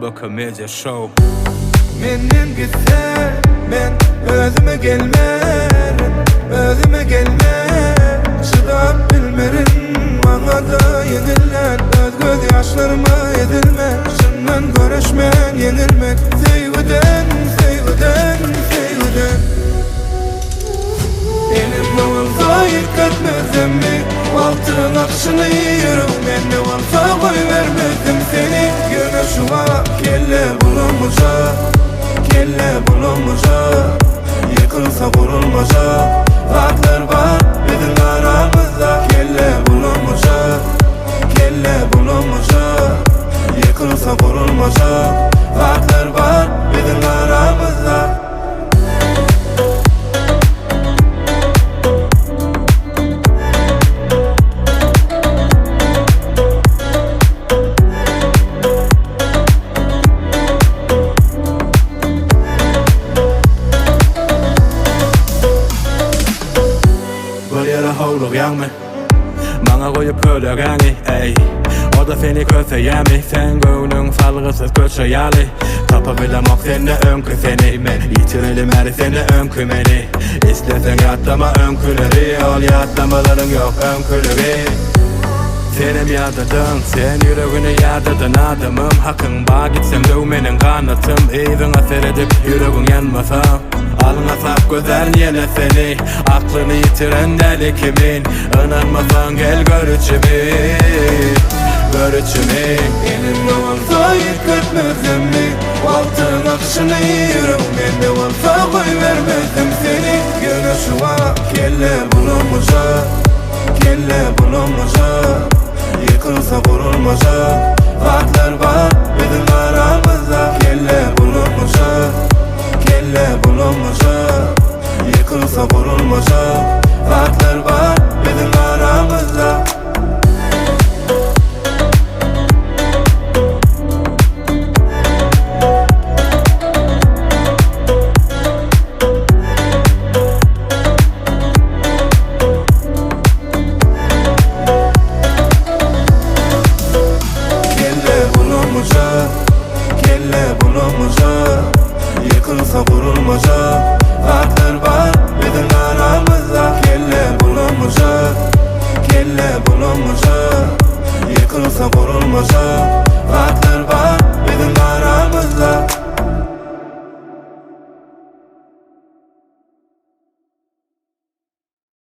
Bu komedya show. Menden gitse men özüme gelmerim, özüme gelmerim. Şıdap bilmerim, bana da yenillen. Öz göz yaşlarıma edilme, şundan görüşmen yenilmek. Sevgiden, sevgiden, sevgiden. Elim olsa yıkatmazım mi? Altın akışını yürüm, bende olsa koy vermezdim seni. Güneş var, kelle bulunmayacak, kelle bulunmayacak. Yıkılsa kurulmayacak, farklar var bizim aramızda. Kelle bulunmayacak, kelle bulunmayacak. Yıkılsa kurulmayacak, farklar var bizim aramızda. Yanme Bana koyup kölögäni, ey O da seni köseyämi. Sen göwnüň salgysız köçeýäli. Tapabilemok sende öňkü seni. Men ýitirelim her sende öňkü meni. Isleseň ýatlama öňküleri, ol ýatlamalaryň ýok öňküleri. Senem ýadadyn, sen ýüregini ýadadyn adamym. Hakyň ba gitsem döw meniň kanatym. Eýiňe seredip ýüregiň ýanmasa, alına sap gözler yine seni. Aklını yitiren deli kimin? Inanmasan gel gör içimi, gör içimi. Elimde olsa yıkatmazım mi? Altın akışını yürüm, bende olsa koy vermezdim seni. Güneş var, kelle bulunmayacak, kelle bulunmayacak. Yıkılsa kurulmayacak, farklar var bizim aramızda. Kelle bulunmayacak, kelle bulunmayacak. Yıkılsa kurulmayacak, farklar var bizim aramızda. Kelle bulunmayacak, kelle bulunmayacak. Yıkılsa kurulmayacak, farklar var bizim aramızda. Kelle bulunmayacak, kelle bulunmayacak. Yıkılsa kurulmayacak.